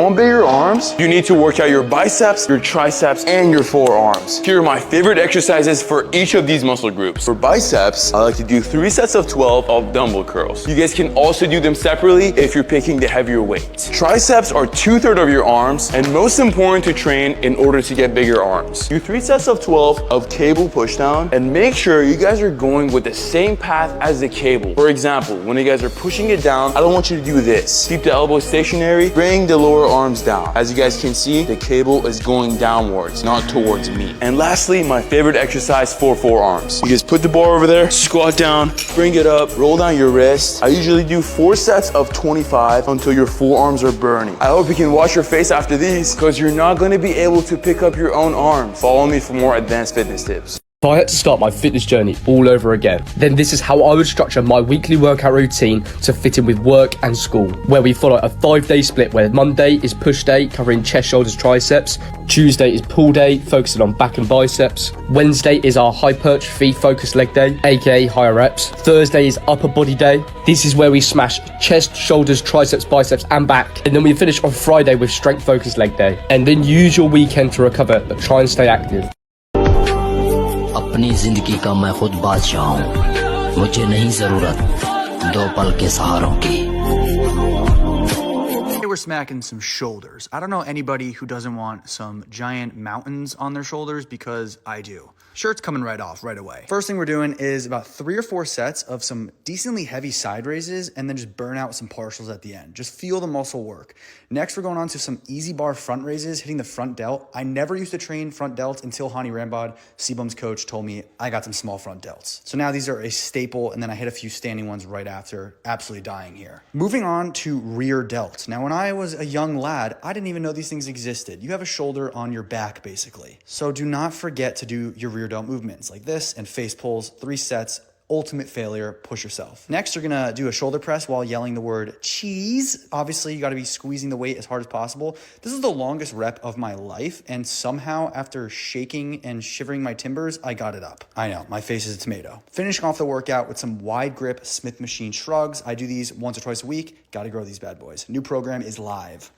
Want bigger arms? You need to work out your biceps, your triceps, and your forearms. Here are my favorite exercises for each of these muscle groups. For biceps, I like to do 3 sets of 12 of dumbbell curls. You guys can also do them separately if you're picking the heavier weights. Triceps are 2/3 of your arms and most important to train in order to get bigger arms. Do 3 sets of 12 of cable pushdown and make sure you guys are going with the same path as the cable. For example, when you guys are pushing it down, I don't want you to do this. Keep the elbow stationary, bring the lower arms down. As you guys can see, the cable is going downwards, not towards me. And lastly, my favorite exercise for forearms. You just put the bar over there, squat down, bring it up, roll down your wrist. I usually do 4 sets of 25 until your forearms are burning. I hope you can wash your face after these because you're not going to be able to pick up your own arms. Follow me for more advanced fitness tips. If I had to start my fitness journey all over again, then this is how I would structure my weekly workout routine to fit in with work and school, where we follow a 5-day split where Monday is push day, covering chest, shoulders, triceps. Tuesday is pull day, focusing on back and biceps. Wednesday is our hypertrophy focused leg day, aka higher reps. Thursday is upper body day. This is where we smash chest, shoulders, triceps, biceps, and back. And then we finish on Friday with strength focused leg day. And then use your weekend to recover, but try and stay active. अपनी जिंदगी का मैं खुद बादशाह हूँ मुझे नहीं जरूरत 2 पल के सहारों की We're smacking some shoulders. I don't know anybody who doesn't want some giant mountains on their shoulders because I do. Shirt's coming right off right away. First thing we're doing is about 3 or 4 sets of some decently heavy side raises and then just burn out some partials at the end. Just feel the muscle work. Next, we're going on to some easy bar front raises, hitting the front delt. I never used to train front delts until Hani Rambod, Sebum's coach, told me I got some small front delts. So now these are a staple, and then I hit a few standing ones right after. Absolutely dying here. Moving on to rear delts. Now, when I was a young lad, I didn't even know these things existed. You have a shoulder on your back, basically. So do not forget to do your rear delt movements like this and face pulls, 3 sets. Ultimate failure, push yourself. Next, you're gonna do a shoulder press while yelling the word cheese. Obviously, you gotta be squeezing the weight as hard as possible. This is the longest rep of my life, and somehow, after shaking and shivering my timbers, I got it up. I know, my face is a tomato. Finishing off the workout with some wide grip Smith machine shrugs. I do these once or twice a week. Gotta grow these bad boys. New program is live.